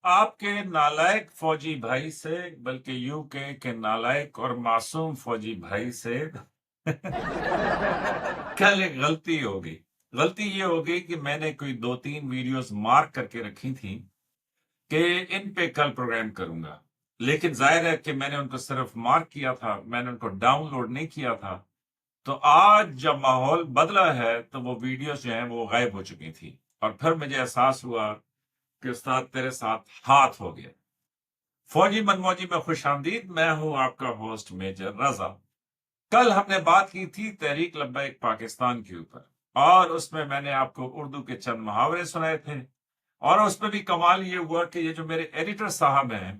آپ کے نالائق فوجی بھائی سے بلکہ یو کے نالائق اور معصوم فوجی بھائی سے کل ایک غلطی ہوگی۔ غلطی یہ ہوگی کہ میں نے کوئی 2-3 ویڈیوز مارک کر کے رکھی تھیں کہ ان پہ کل پروگرام کروں گا، لیکن ظاہر ہے کہ میں نے ان کو صرف مارک کیا تھا، میں نے ان کو ڈاؤن لوڈ نہیں کیا تھا۔ تو آج جب ماحول بدلا ہے تو وہ ویڈیوز جو ہیں وہ غائب ہو چکی تھی، اور پھر مجھے احساس ہوا کہ استاد تیرے ساتھ ہاتھ ہو گیا۔ فوجی منموجی میں خوش آمدید، میں ہوں آپ کا ہوسٹ میجر رضا۔ کل ہم نے بات کی تھی تحریک لبیک پاکستان کے اوپر، اور اس میں نے آپ کو اردو کے چند محاورے سنائے تھے، اور اس میں بھی کمال یہ ہوا کہ یہ جو میرے ایڈیٹر صاحب ہیں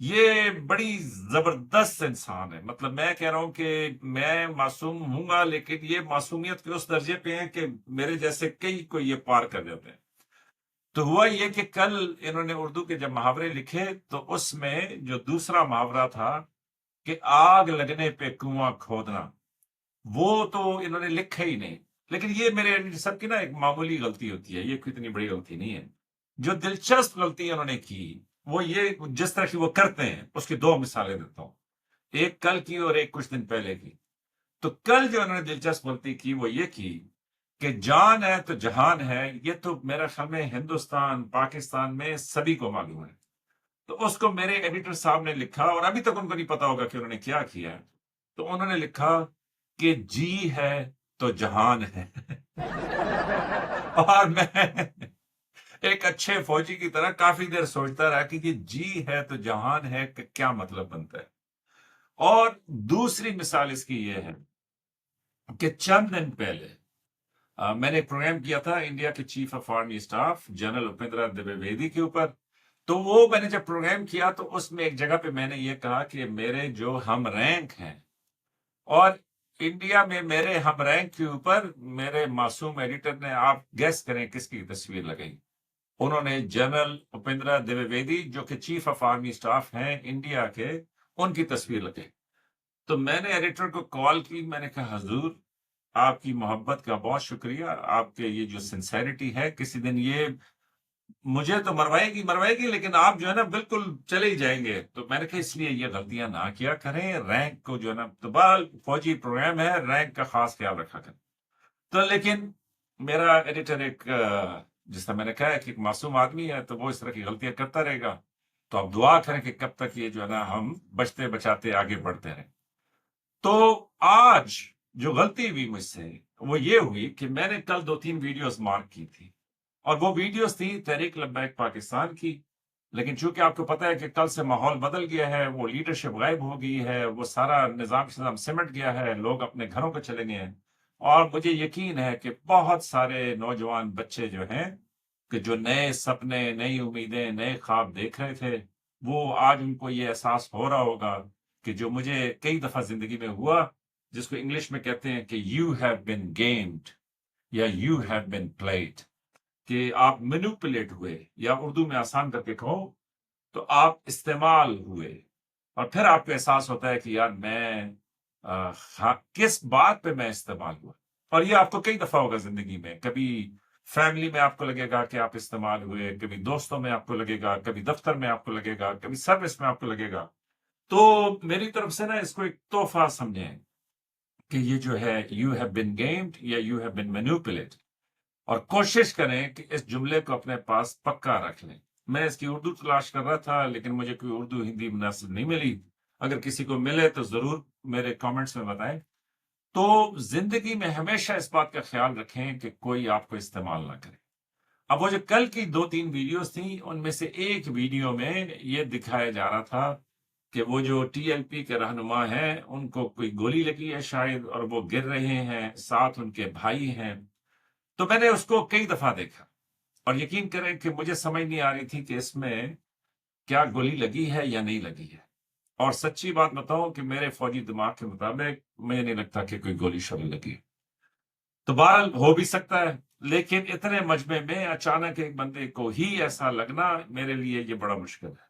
یہ بڑی زبردست انسان ہے۔ مطلب میں کہہ رہا ہوں کہ میں معصوم ہوں گا، لیکن یہ معصومیت کے اس درجے پہ ہیں کہ میرے جیسے کئی کو یہ پار کر جاتے ہیں۔ تو ہوا یہ کہ کل انہوں نے اردو کے جب محاورے لکھے تو اس میں جو دوسرا محاورہ تھا کہ آگ لگنے پہ کنواں کھودنا، وہ تو انہوں نے لکھا ہی نہیں۔ لیکن یہ میرے سب کی نا ایک معمولی غلطی ہوتی ہے، یہ کوئی اتنی بڑی غلطی نہیں ہے۔ جو دلچسپ غلطی انہوں نے کی وہ یہ، جس طرح کی وہ کرتے ہیں اس کی 2 مثالیں دیتا ہوں، ایک کل کی اور ایک کچھ دن پہلے کی۔ تو کل جو انہوں نے دلچسپ غلطی کی وہ یہ کی کہ جان ہے تو جہان ہے، یہ تو میرا خیال میں ہندوستان پاکستان میں سبھی کو معلوم ہے۔ تو اس کو میرے ایڈیٹر صاحب نے لکھا، اور ابھی تک ان کو نہیں پتا ہوگا کہ انہوں نے کیا کیا ہے۔ تو انہوں نے لکھا کہ جی ہے تو جہان ہے۔ اور میں ایک اچھے فوجی کی طرح کافی دیر سوچتا رہا کہ یہ جی ہے تو جہان ہے کہ کیا مطلب بنتا ہے۔ اور دوسری مثال اس کی یہ ہے کہ چند دن پہلے میں نے ایک پروگرام کیا تھا انڈیا کے chief of army staff general Upendra Dwivedi کے اوپر۔ تو وہ میں نے جب پروگرام کیا تو اس میں ایک جگہ پہ میں نے یہ کہا کہ میرے جو ہم رینک ہیں، اور انڈیا میں میرے ہم رینک کے اوپر میرے معصوم ایڈیٹر نے، آپ گیس کریں کس کی تصویر لگائی؟ انہوں نے جنرل اپیندرا دویویدی جو کہ چیف آف آرمی اسٹاف ہیں انڈیا کے، ان کی تصویر لگائی۔ تو میں نے ایڈیٹر کو کال کی، میں نے کہا حضور آپ کی محبت کا بہت شکریہ، آپ کے یہ جو سنسیریٹی ہے کسی دن یہ مجھے تو مروائے گی، لیکن آپ جو ہے نا بالکل چلے ہی جائیں گے۔ تو میں نے کہا اس لیے یہ غلطیاں نہ کیا کریں، رینک کو جو ہے نا، تو بال فوجی پروگرام ہے، رینک کا خاص خیال رکھا کریں۔ تو لیکن میرا ایڈیٹر ایک جس طرح میں نے کہا کہ ایک معصوم آدمی ہے تو وہ اس طرح کی غلطیاں کرتا رہے گا۔ تو آپ دعا کریں کہ کب تک یہ جو ہے نا ہم بچتے بچاتے آگے بڑھتے رہیں۔ تو آج جو غلطی ہوئی مجھ سے وہ یہ ہوئی کہ میں نے کل 2-3 ویڈیوز مارک کی تھی، اور وہ ویڈیوز تھی تحریک لبیک پاکستان کی۔ لیکن چونکہ آپ کو پتہ ہے کہ کل سے ماحول بدل گیا ہے، وہ لیڈرشپ غائب ہو گئی ہے، وہ سارا نظام سمٹ گیا ہے، لوگ اپنے گھروں کو چلے گئے ہیں، اور مجھے یقین ہے کہ بہت سارے نوجوان بچے جو ہیں کہ جو نئے سپنے، نئی امیدیں، نئے خواب دیکھ رہے تھے، وہ آج ان کو یہ احساس ہو رہا ہوگا کہ جو مجھے کئی دفعہ زندگی میں ہوا، جس کو انگلش میں کہتے ہیں کہ یو ہیو بین گیمڈ یا یو ہیو بین پلیڈ، کہ آپ مینوپولیٹ ہوئے، یا اردو میں آسان کر کے کہو تو آپ استعمال ہوئے۔ اور پھر آپ کو احساس ہوتا ہے کہ یار میں کس بات پہ میں استعمال ہوا۔ اور یہ آپ کو کئی دفعہ ہوگا زندگی میں، کبھی فیملی میں آپ کو لگے گا کہ آپ استعمال ہوئے، کبھی دوستوں میں آپ کو لگے گا، کبھی دفتر میں آپ کو لگے گا، کبھی سروس میں آپ کو لگے گا۔ تو میری طرف سے نا اس کو ایک تحفہ سمجھیں کہ یہ جو ہے یو ہیو بین گیمڈ یا یو ہیو بین مینوپولیٹ، اور کوشش کریں کہ اس جملے کو اپنے پاس پکا رکھ لیں۔ میں اس کی اردو تلاش کر رہا تھا لیکن مجھے کوئی اردو ہندی مناسب نہیں ملی، اگر کسی کو ملے تو ضرور میرے کامنٹس میں بتائیں۔ تو زندگی میں ہمیشہ اس بات کا خیال رکھیں کہ کوئی آپ کو استعمال نہ کرے۔ اب وہ جو کل کی 2-3 ویڈیوز تھیں ان میں سے ایک ویڈیو میں یہ دکھایا جا رہا تھا کہ وہ جو ٹی ایل پی کے رہنما ہیں ان کو کوئی گولی لگی ہے شاید، اور وہ گر رہے ہیں، ساتھ ان کے بھائی ہیں۔ تو میں نے اس کو کئی دفعہ دیکھا، اور یقین کریں کہ مجھے سمجھ نہیں آ رہی تھی کہ اس میں کیا گولی لگی ہے یا نہیں لگی ہے۔ اور سچی بات بتاؤں کہ میرے فوجی دماغ کے مطابق مجھے نہیں لگتا کہ کوئی گولی شولی لگی ہے۔ تو بہرحال ہو بھی سکتا ہے، لیکن اتنے مجمع میں اچانک ایک بندے کو ہی ایسا لگنا میرے لیے یہ بڑا مشکل ہے۔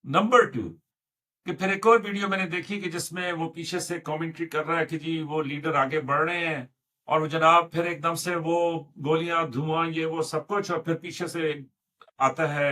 نمبر 2، کہ پھر ایک اور ویڈیو میں نے دیکھی کہ جس میں وہ پیچھے سے کامنٹری کر رہا ہے کہ جی وہ لیڈر آگے بڑھ رہے ہیں، اور وہ جناب پھر ایک دم سے وہ گولیاں، دھواں، یہ وہ سب کچھ، اور پھر پیچھے سے آتا ہے